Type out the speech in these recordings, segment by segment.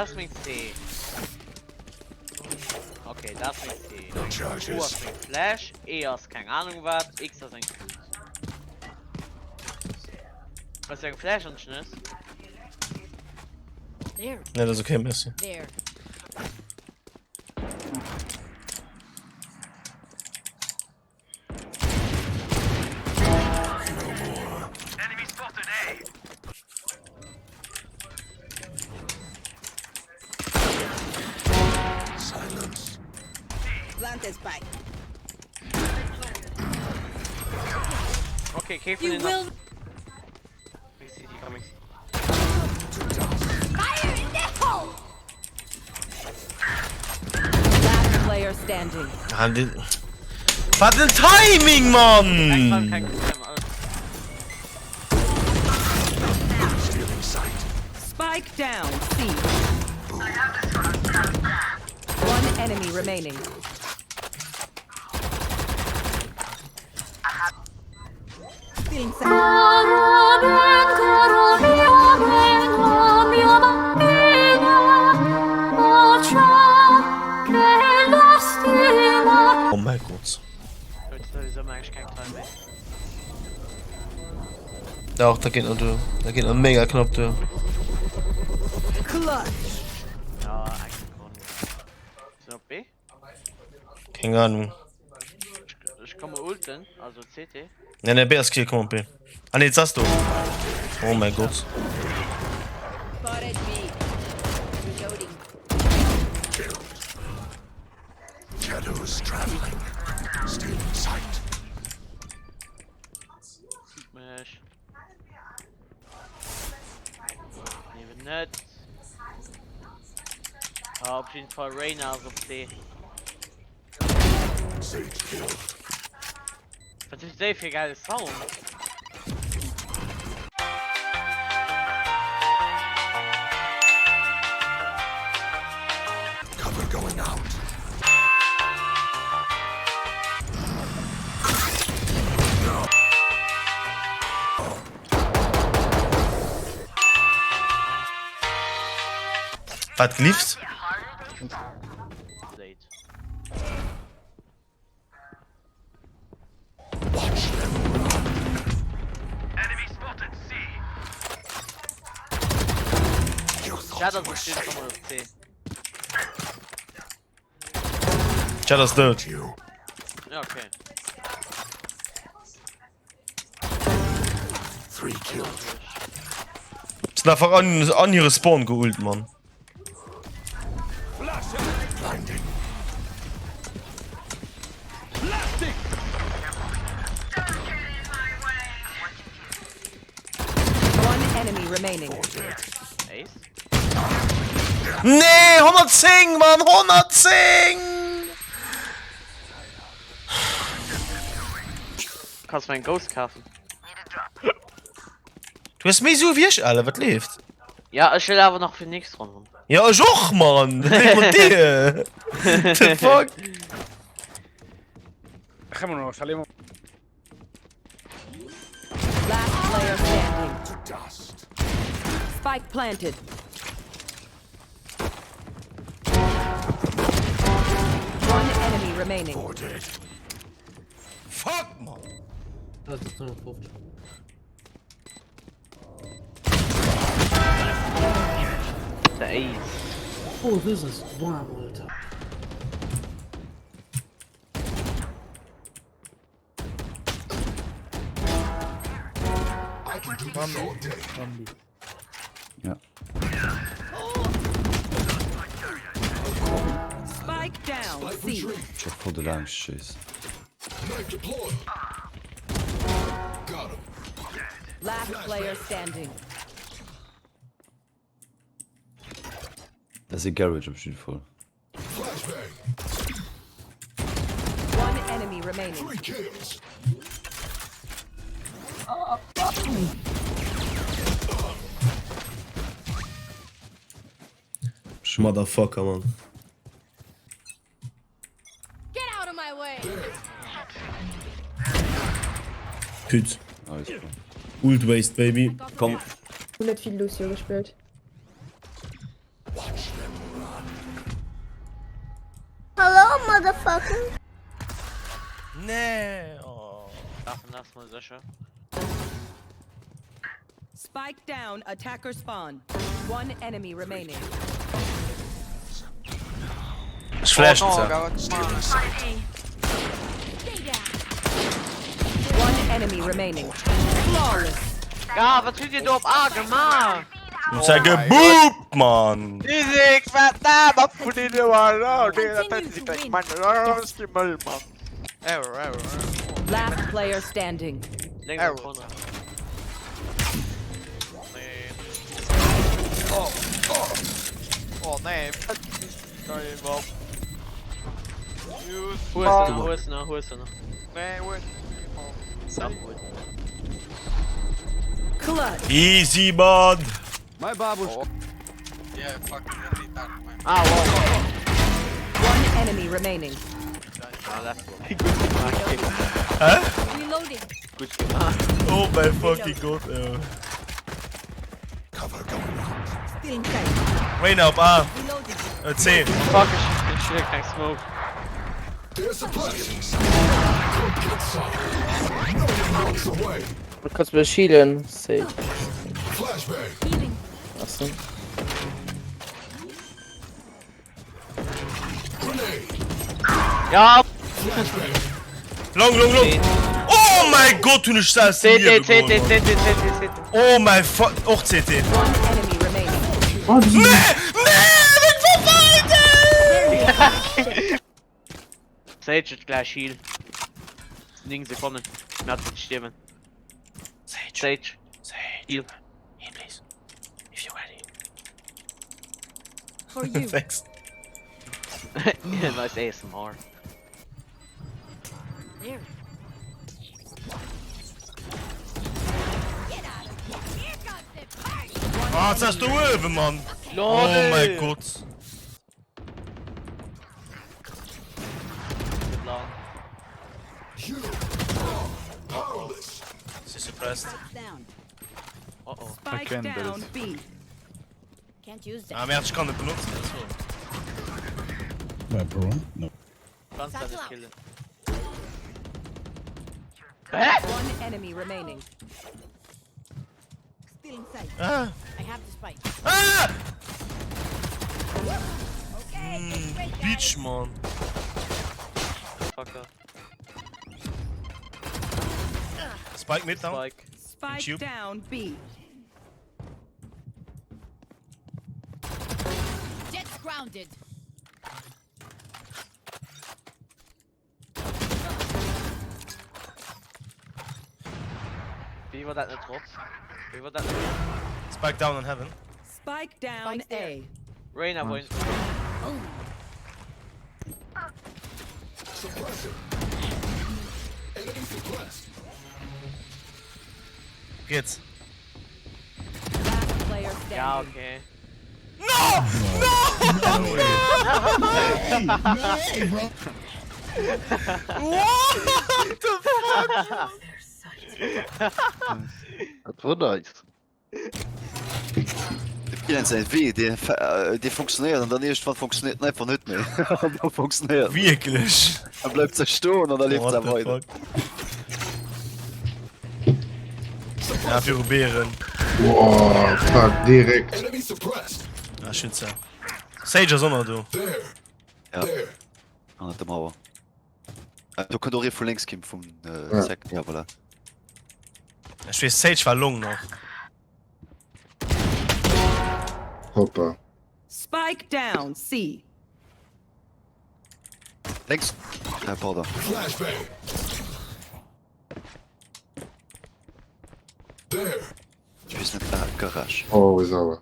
das mit C. Okay, das mit C. U ist mit Flash, E ist keine Ahnung was, X ist ein Fuse. Was ist ein Flash und Schnitt? There. Ne, das ist okay, merci. There. Enemy spotted A. Silence. Plant a spike. Okay, Käfer You den will. Ich sehe die Comics. Fire in the hole! Last player standing. Ah, was ein Timing, Mann! Kein Problem, alles. Stealing sight. Spike down. C. One enemy remaining. Stealing sight. Oh mein Gott. Heutzutage soll man eigentlich keinen Plan mehr. Doch, da geht noch durch. Da geht noch mega knapp durch. Clutch. Ja, eigentlich gewonnen. Ist noch B? Keine Ahnung. Ich komme ulten, also CT. Ne, ne, B ist Kill, komm on, B. Ah ne, jetzt hast du. Oh mein Gott. Spotted B. Reloading. Shadows traveling. Stealing sight. Smash. Even nicht. Auf jeden Fall Reyna auf C. Sage killed. Was ist das für geiles Sound? Cover going out. Was lief's? Late. Watch them run. Enemy spotted C. Your Shadow thoughts were bestimmt safe. kommen auf C. Shadow's dead. You. Ja, okay. 3 killed. Sind einfach an ihre Spawn geholt, Mann. Blinding. One enemy remaining. Ace? Nee, 110, Mann, 110! Kannst du meinen Ghost kaufen? Du hast mich so wie alle, was lebt? Ja, ich will aber noch für nächste Runde. Ja, ich auch, Mann! Was lebt mit dir? The fuck? Dejémonos, salimos. Last player standing. To dust. Spike planted. One enemy remaining. 4 dead. Fuck, Mann! Das ist 250. Der Ace. Oh, das ist warm, Alter. I can do this all day. Ja. Spike down. C. Retreat. Ich hab voll lange Schiss. Knife deployed. Got him. Last player standing. Das ist Garage am Stück voll. Flashbang. One enemy remaining. 3 kills. Motherfucker, Mann. Get out of my way. Püt. Alles klar. Ult waste, baby. Komm. 100 viel Lucio gespielt. Watch them. motherfucker. Nee. Oh. Davon lass mal sicher. Spike down, attacker spawn. One enemy remaining. Ich flash Oh, jetzt. no, One enemy remaining. Flawless. ja, was tut ihr da auf A gemacht? Ich sage Boop, Mann. Isik, verdammt, abfunden die mal. Error. Last player standing. Länger vorne. Oh nee. Geil, Bob. Wo ist er noch? Nee, wo ist er noch? Clutch. Easy, Bud. My babush. Yeah, fuck. Ah, wow. One enemy remaining. Ah, that's good. Hä? Reloading. Gut gemacht. Oh mein fucking Gott, ey. Cover going out. Still inside. Rainer auf A. Reloading. 10. Fuck, ich bin kein Smoke. There's a place. Don't get some. No one walks away. Du kannst mir schielen. Safe. Flashbang. Achso. Grenade. Ja, Flashbang. Long. Oh mein Gott, du nicht das CT. Oh mein fuck. Auch CT. One enemy remaining. Oh, das ist Sage ist gleich Heal. 9 Sekunden. Mehr als stimmen. Sage. Heal. Heal, please. If you're ready. For you. Thanks. Nice ASMR. There. Was hast du oben, Mann? Oh Lol. mein Gott. You. Powerless. Sie ist suppressed. Oh oh. Spike down B. Can't use that. Ah, mehr ich kann nicht benutzen. Kannst du nicht killen. One enemy remaining. Still inside. Ah! I have the spike. Ah! Okay. Bitch, Mann. Fucker. Spike mit down. Spike. Spike Tube. down B. Jet's grounded. Wie war das nicht drauf? Spike down in heaven. Spike down A. Rainer, wohin? Suppressor. Enemy suppressed. Geht's. Last player standing. Ja, okay. Das war nice. Die funktioniert und dann erst funktioniert nicht von heute mehr. Funktioniert. Wirklich. Er bleibt zerstört und dann lebt What er the weiter. fuck? Ja, für Bären. Boah, fuck, direkt. Enemy suppressed. Ja, schön sein. Sage ist auch noch du. There. Ja. There. An der Mauer. Du kannst auch hier von links kommen, vom Sack. Ja, voilà. Ich weiß, Sage war long noch. Hoppa. Spike down C. Links. Ja, pardon. Flashbang. There. Ich weiß nicht, Garage. Oh, ist aber.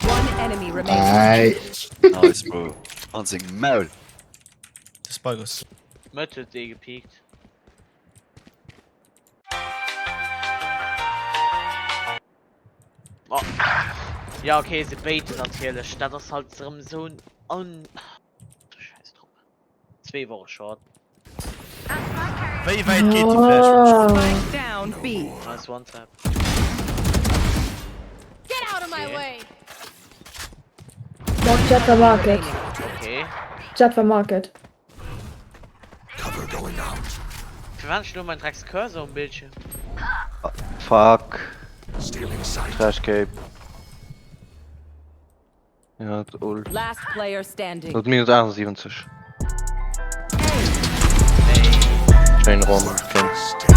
One enemy remaining. Nice, Bro. Wahnsinn, Maul. Das Spike ist. Mötte die gepiekt. Oh. Ja, okay, sie baitet natürlich. Das ist halt so ein Scheiß Truppe. 2 Wochen short. Wie weit geht die Flash? Spike down B. Nice one tap. Get out of my way. Watch out the market. Remaining. okay. Jet war Market. Cover going out. Für wann nur mein Drecks Cursor im Bildschirm? Fuck. Stealing sight. Trash Cape. Ja, ult. Last player standing. Dat minus 78. Schön rum. Okay.